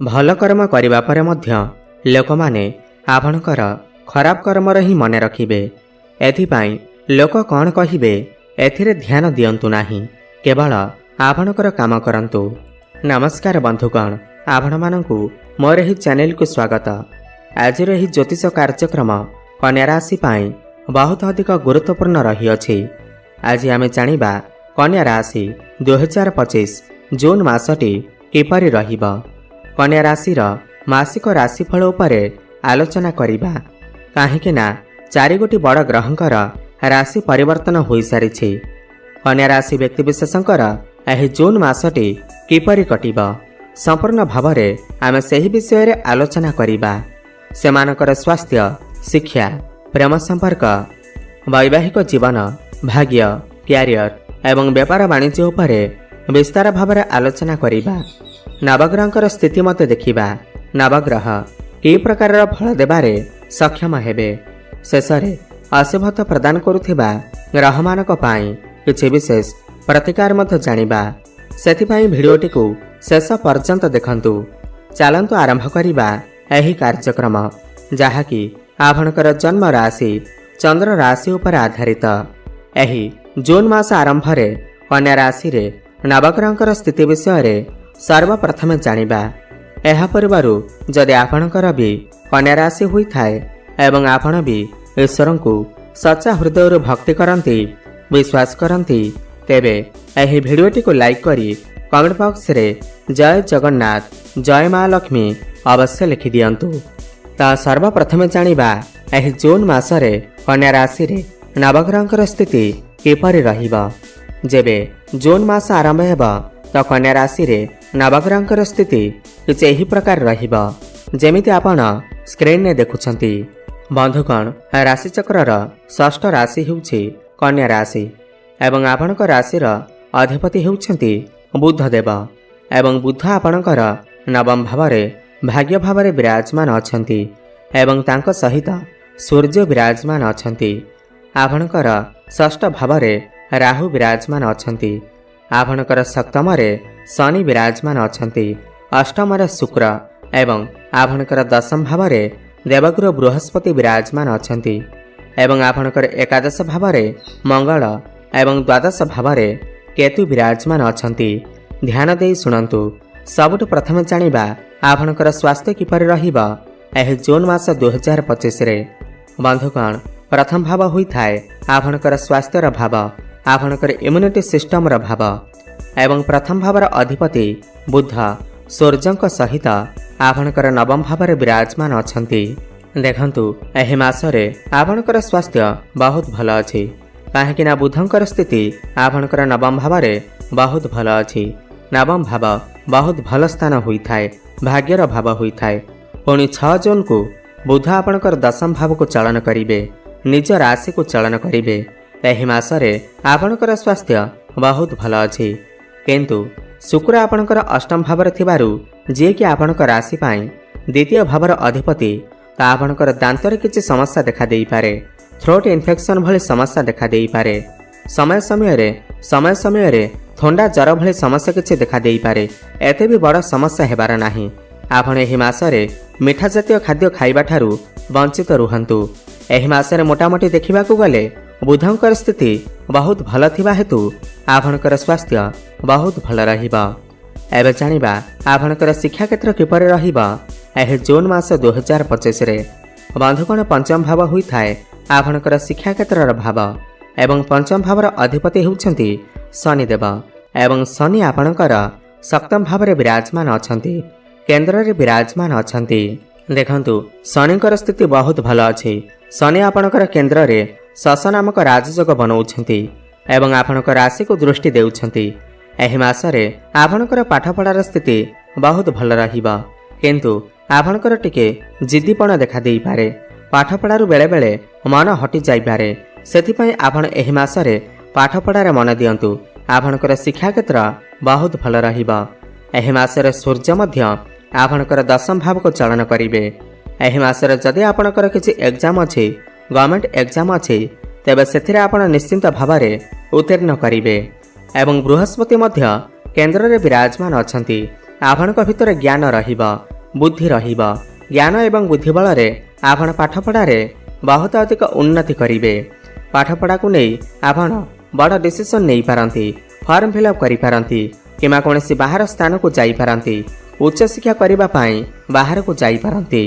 भल कर्म करिबा परे मध्य लोकमाने आपणकर खराब कर्मर ही मन रखिबे। एथिपाई लोक कौन कहिबे एथिरे ध्यान दियंतु नाही, केवल आपणकर काम करंतु। नमस्कार बंधुगण, आपण मानंकु मोर ही चैनल को स्वागत। आज रही ज्योतिष कार्यक्रम कन्या राशि पाई बहुत अधिक गुरुत्वपूर्ण रही अछि। आज आमे जानिबा कन्या राशि 2025 जून मासटी किपरि रहिबा। कन्या राशिर मासिक राशिफल उपरे आलोचना करिबा, काहेकि ना 4 गोटी बड़ ग्रहंकर राशि परिवर्तन होई सारिछि। कन्या राशि व्यक्तिविशेषंकर एही जून मासटी किपरि कटिबा संपूर्ण भावरे आमे सेही विषय रे आलोचना करिबा। सेमानकर स्वास्थ्य, शिक्षा, प्रेम संपर्क, वैवाहिक जीवन, भाग्य, क्यारियर एवं व्यापार वाणिज्य उपरे विस्तार भावरे आलोचना करिबा। नवग्रहंकर स्थिति मते देखिबा, नवग्रह कि प्रकार फल देबारे सक्षम हेबे। शेषरे अशुभता प्रदान करुथिबा ग्रहमानक पाई किछि विशेष प्रतिकार मते जानिबा। सेथिपाई भिडियोटी को शेष पर्यंत देखंतु। चलंतु आरंभ करिबा एही कार्यक्रम, जहाँकि आपणकर जन्म राशि चंद्र राशि उपर आधारित। एही जून मास आरंभ रे कन्या राशि रे नवग्रहंकर स्थिति विषय रे सर्वप्रथमे जानिबा। एहा परिवारु जदि आपणकर भी कन्या राशि हुई थाए एवं आपण भी ईश्वर को सच्चा हृदय भक्ति करंती, विश्वास करंती, तेबे एही भिडियोटी को लाइक करी कमेंट बॉक्स रे जय जगन्नाथ, जय मां लक्ष्मी अवश्य लिखि दियंतु। ता सर्वप्रथमे जानिबा एही जून मासरे कन्या राशि रे नवग्रहंकर स्थिति किपरि रहिबा। जेबे जून मास आरंभ हेबा तो कन्या राशि रे नवग्रहंकर स्थिति किछि एही प्रकार रहिबा जेमिति आपण स्क्रीन ने देखुछंती। बंधुगण, राशि चक्रर षष्ठ राशि हेउछि कन्या राशि एवं आपणक राशिर अधिपति हेउछंती बुध देव एवं बुध आपणकर नवम भावरे भाग्य भावरे विराजमान अछंती एवं तांको सहित सूर्य विराजमान अछंती। आपणकर षष्ठ भावरे राहु विराजमान अछंती। आपणकर सप्तमरे शनि विराजमान अछंती। अष्टमरे शुक्र एवं आपणकर दशम भावरे देवगुरु बृहस्पति विराजमान अछंती एवं आपणकर एकादश भावरे मंगल एवं द्वादश भावरे केतु विराजमान अछंती। ध्यान देई सुनंतु। सबुठ प्रथम जानिबा आपणकर स्वास्थ्य किपरि रहिबा एही जून मास 2025 रे। बंधुगण, प्रथम भाव होई थाए आपणकर स्वास्थ्यर भाव, आपणकर इम्युनिटी सिस्टम र भाव एवं प्रथम भावर अधिपति बुध सूर्यंक सहित आपणकर नवम भावरे विराजमान अछंती। देखंतु, एही मासरे आपणकर स्वास्थ्य बहुत भल अछि, काहेकि ना बुधंकर स्थिति आपणकर नवम भावरे बहुत भल अछि। नवम भाव बहुत भल स्थान होई थाए, भाग्यर भाव होई थाए। पुणी 6 जून को बुध आपणकर दशम भाव को चलन करिवे, निज राशि को चलन करिवे। एही मासरे आपणकर स्वास्थ्य बहुत भल अछि, किंतु शुक्र आपणकर अष्टम भावर थिबारु जे कि आपणकर राशि पाई द्वितीय भावर अधिपति, ता आपणकर दांतरे किछि समस्या देखा देई पारे। थ्रोट इन्फेक्शन भली समस्या देखा देई पारे। समय समय रे थंडा जर भली समस्या किछि देखा देई पारे। एते भी बड़ समस्या हेबार नाही। आपण एही मासरे मिठा जातीय खाद्य खाइबा ठारू वंचित रुहंतु। एही मासरे मोटामोटी देखिबाकू गले बुधंकर स्थिति बहुत भल थिबा हेतु आपणकर स्वास्थ्य बहुत भल रहिबा। एबे जानिबा आपणकर शिक्षा क्षेत्र किपरि रहिबा एही जून मास 2025 रे। बंधुगण, पंचम भाव होई थाए आपणकर शिक्षा क्षेत्रर भाव एवं पंचम भावर अधिपति हेउछंती शनिदेव एवं शनि आपणकर सप्तम भावरे विराजमान अछंती, केंद्र रे विराजमान अछंती। देखंतु, शनिकर स्थिति बहुत भल अछि। शनि आपणकर केंद्र रे शश नामक राजयोग बनौछंती एवं आपणकर राशि को दृष्टि देउछंती। एही मासरे आपणकर पाठपढ़ार स्थिति बहुत भल रहिबा, किंतु आपणकर टिके जिद्दीपण देखा देई पारे। पाठपढ़ारु बेले बेले मन हटि जाई पारे। सेथिपई आपण एही मासरे पाठपढ़ारे मन दियंतु। आपणकर शिक्षा क्षेत्र बहुत भल रहिबा। एही मासरे सूर्य मध्य आपणकर दशम भाव को चलन करिवे। एही मासरे जदि आपणकर किछि एग्जाम अछि, गवर्नमेंट एग्जाम अछि, तेबे सेथिरे आपण निश्चिंत भावरे उत्तीर्ण करिवे। एवं बृहस्पति मध्य केंद्र रे विराजमान अछंती। आपणक भितर ज्ञान रहिबा, बुद्धि रहिबो। ज्ञान एवं बुद्धि बल आपण पाठपढ़ारे बहुत अधिक उन्नति करेंगे। पाठपढ़ा को नहीं आपण बड़ डिसीजन नहीं पारती, फॉर्म फिलअप करि पारती किमा कौनसी बाहर स्थान को जाई पारती, उच्च शिक्षा करने बाहर को जाई पारती।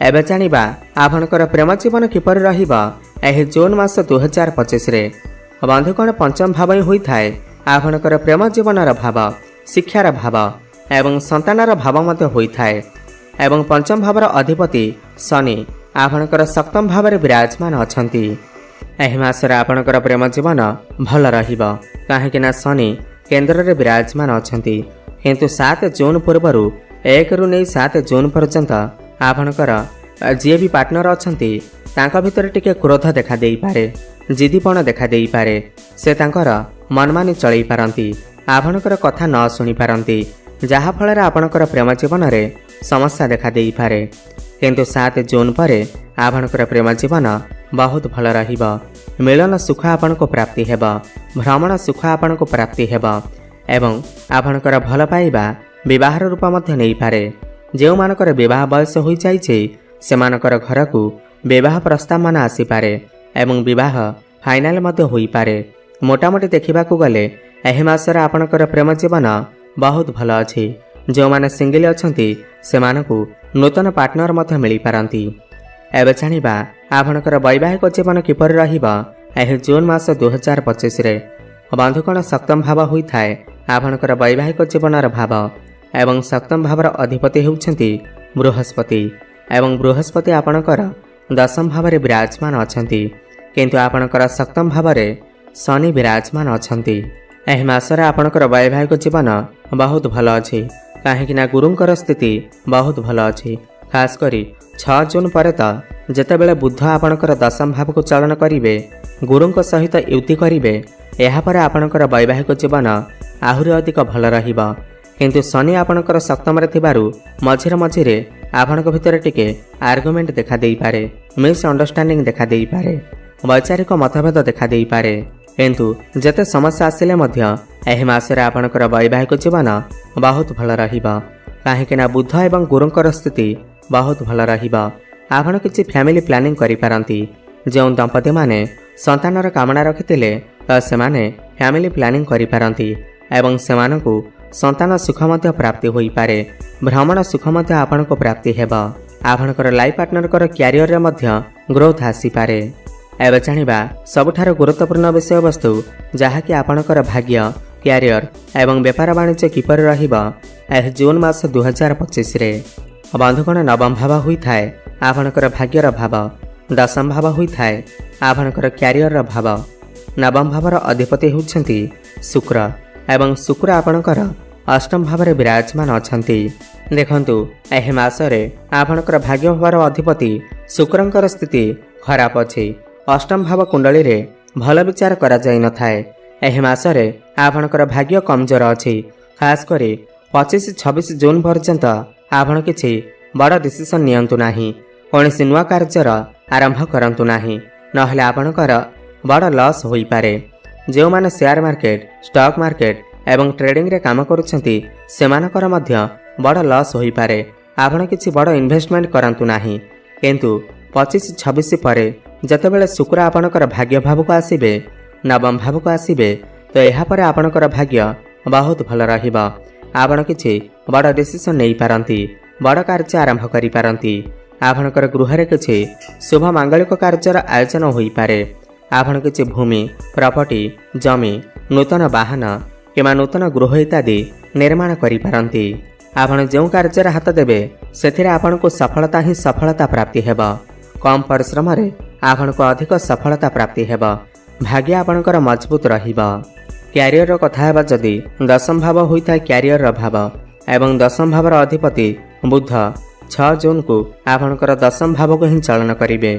एबे जानिबा आपणकर प्रेम जीवन किपर रहिबा एही जून मास 2025 रे। बंधुगण पंचम भाव ही होता है आपणकर प्रेम जीवनर भाव, शिक्षार भाव एवं संतानर भाव मध्य होता है। एवं पंचम भावर अधिपति शनि आपणकर सप्तम भाव में विराजमान अछंती। एही मासरे आपणकर प्रेम जीवन भल रहिबा काहेकि शनि केन्द्र में विराजमान अछंती। किंतु 7 जून पूर्वर 1 रु 7 जून पर्यंत आपणकर जी भी पार्टनर अछंती तांका भितर टिके क्रोध देखा देई पारे, जिदीपण देखा देई पारे। से तांकर मनमानी चलई पारंती, आपणकर कथा न सुनी पारंती, जहा फल आपणकर प्रेम जीवन में समस्या देखा देई पारे। किंतु 7 जून पर आपणकर प्रेम जीवन बहुत भल रहिबा। मिलन सुख आपण को प्राप्ति हेबा, भ्रमण सुख आपण को प्राप्ति हेबा एवं आपणकर भल पाइबा विवाहर रूप मध्य नहीं पारे। जो मानकर विवाह बयस हो जाइछे सेमानकर घर को विवाह प्रस्ताव मान आसीपारे एवं विवाह फाइनाल मध्य होई पारे। मोटामोटी देखा गले एही मासरे आपणकर प्रेम जीवन बहुत भल अछि। जो माने सिंगल अछंती सेमानकु नूतन पार्टनर मध्य मिली पारंती। एबे जानिबा आपणकर वैवाहिक जीवन किपर रहिबा एही जून मास 2025 रे। बंधुगण सप्तम भाव होता है आपणकर वैवाहिक जीवनर भाव एवं सप्तम भावर अधिपति होउछंती बृहस्पति एवं बृहस्पति आपणकर दशम भाव में विराजमान अछंती। किंतु आपणकर सप्तम भाव में शनि विराजमान अछंती। एही मासरे आपणकर वैवाहिक जीवन बहुत भल अछि काहेकि गुरुंकर स्थिति बहुत भल अछि। खास करी 6 जून पर तो जेतेबेले बुध आपणकर दशम भाव को चलन करिवे, गुरुंक सहित युति करिवे, एहा पर आपणकर वैवाहिक जीवन आहुरी अधिक भल रहिबा। किंतु शनि आपणकर सप्तम रे थिबारु मझिरे मझिरे आपणक भितर टिके आर्गुमेंट देखा देई पारे, मिस अंडरस्टैंडिंग देखा देई पारे, वैचारिक मतभेद देखा देई पारे। किंतु जते समस्या आसिले मध्य एही मासरे आपणकर वैवाहिक जीवन बहुत भल रहिबा काहेकि बुध एवं गुरुंकर स्थिति बहुत भल रहिबा। आपण किछि फैमिली प्लानिंग करि पारंती। जो दंपति माने संतानर कामना रखिथिले त सेमाने फैमिली प्लानिंग करि पारंती एवं सेमानकु संतान सुख मध्य प्राप्ति होई पारे, भ्रमण सुख मध्य आपण को प्राप्ति हेबा। आपणकर लाइफ पार्टनर कर कैरियर रे मध्य ग्रोथ आसी पारे। एबे जानिबा सबुठार गुरुत्वपूर्ण विषय वस्तु जहाँकि आपणकर भाग्य, कैरियर एवं व्यापार वाणिज्य किपर रहिबा एही जून मास 2025 रे। बंधुगण नवम भाव होता है आपणकर भाग्यर भाव, दशम भाव होता है आपणकर कैरियर भाव, नवम भावर अधिपति होउछंती शुक्र एवं शुक्र आपणकर अष्टम भाव में विराजमान अछंती। देखंतु एही मासरे आपणकर भाग्य भावर अधिपति शुक्रंकर स्थिति खराब अछि। अष्टम भाव कुंडली रे भल विचार करा जाई न थाए। एही मासरे आपणकर भाग्य कमजोर अछि। खास करी 25-26 जून पर्यंत आपण किछि बड़ डिसीजन नियंतु नाही, कोनोसी नुआ कार्यर आरंभ करंतु नाही, नहले आपणकर बड़ लॉस होई पारे। जो माने शेयर मार्केट, स्टॉक मार्केट एवं ट्रेडिंग रे काम करूछंती सेमानकर मध्य बड़ लॉस होई पारे। आपण किछि बड़ इन्वेस्टमेंट करंतु नाही। किंतु 25-26 पर जतेबेले शुक्र आपणकर भाग्य भाव को आसीबे, नवम भाव को आसीबे तो एहा पर आपणकर भाग्य बहुत भल रहिबा। आपण किछि बड़ डिसीजन नै पारंती, बड़ कार्य आरंभ करि पारंती। आपणकर गृह रे किछि शुभ मांगलिक कार्यर आयोजन होई पारे। आपण किछि भूमि, प्रॉपर्टी, जमी, नूतन वाहन किमा नूतन गृह इत्यादि निर्माण करि पारंती। आपण जो कार्यर हाथ देबे सेथिरे आपण को सफलता ही सफलता प्राप्ति हेबा। कम परिश्रम रे आपण को अधिक सफलता प्राप्ति हेबा। भाग्य आपणकर मजबूत रहिबा। कैरियर कथा हेबा जदि दशम भाव होता है कैरियर भाव एवं दशम भावर अधिपति बुध 6 जून को आपणकर दशम भाव को ही चलन करिवे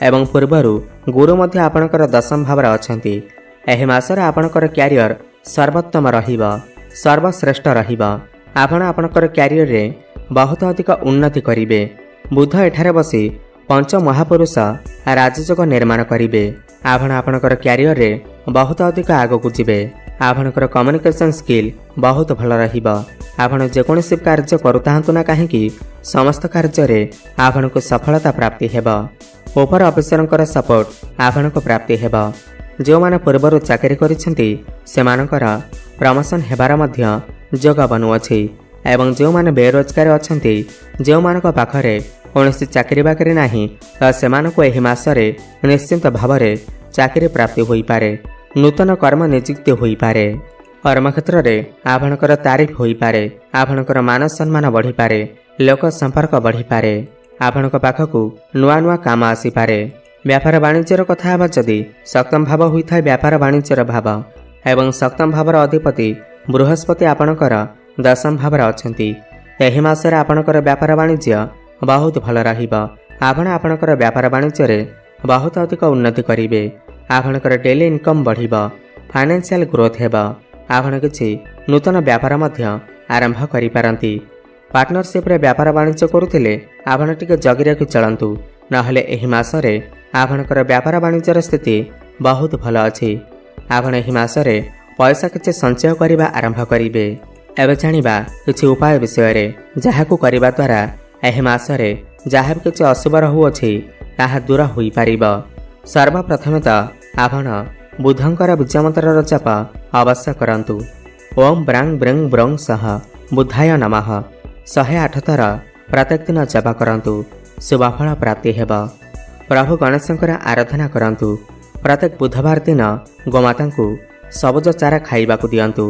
एवं पूर्वरु गुरु मध्य आपणकर दशम भाव अछंती। एही मासरे आपणकर कैरियर सर्वोत्तम रहिबा, सर्वश्रेष्ठ रहिबा। आपण आपणकर कैरियर रे बहुत अधिक उन्नति करिवे। बुध एठारे बसी पंच महापुरुष राजयोग निर्माण करिवे। आपण आपणकर कैरियर रे बहुत अधिक आगकु जिवे। आपणकर कम्युनिकेशन स्किल बहुत भल रहिबा। आपण जेकोसी कार्य करुताहंतु ना काहेकि समस्त कार्य आपण को सफलता प्राप्ति हेब। ओपर अफिसर सपोर्ट आपण को प्राप्ति हेब। जो माने पूर्वर चाकरी करिसेंती सेमानकर प्रमोशन हेबार मध्य जोग बनुअछि एवं जो माने बेरोजगार अछंती जो मानक पाखरे कौनसी चाकरी बाकरी नाही त सेमानको एही मासरे निश्चित भावरे चाकरी प्राप्ति होई पारे। नूतन कर्म नियुक्ति होई पारे। कर्मक्षेत्र रे आपणकर तारीफ होई पारे। आपणकर मान सम्मान बढ़ी पारे। लोक संपर्क बढ़ी पारे। आपणक पाखकु नुआ नुआ काम आसी पारे। व्यापार वाणिज्यर कथा हेबा जदि सप्तम भाव होइथाय व्यापार वाणिज्यर भाव एवं सप्तम भावर अधिपति बृहस्पति आपणकर दशम भावर अछंती। एही मासरे आपणकर व्यापार वाणिज्य बहुत भल रहिबो। आपण आपणकर व्यापार वाणिज्य रे बहुत अधिक उन्नति करिवे। आपणकर डेली इनकम बढ़िबो। फाइनेंशियल ग्रोथ हेबो। आपण किछि नूतन व्यापार मध्य आरंभ करि पारंती। पार्टनरशिप रे व्यापार वाणिज्य करुथिले आपण टिके जगी रखि चलंतु नहले एही मासरे आपणकर व्यापार वाणिज्यर स्थिति बहुत भल अछि। आपण एही मासरे पैसा किछि संचय करिबा आरंभ करिवे। एबे जानिबा किछि उपाय विषय रे जाहाकु करिबा द्वारा एही मासरे जाहा किछि अशुभ रहुअछि ताहा दूर होई पारिबो। सर्वप्रथम त आपण बुधंकर बीजमंत्र जप अवश्य करंतु। ओम ब्रांग ब्रंग ब्रंग सह बुधाय नमः 108 थर प्रत्येक दिन जप करंतु। शुभफल प्राप्ति हेब। प्रभु गणेशंकर आराधना करंतु। प्रत्येक बुधवार दिन गोमाता को सबुज चारा खाइबाकु दियंतु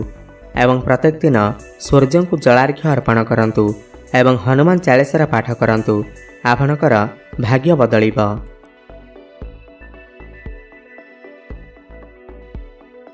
एवं प्रत्येक दिन सूर्य को जलार्घ्य अर्पण करंतु एवं हनुमान चालीसार पाठ करंतु। आपणकर भाग्य बदलिब।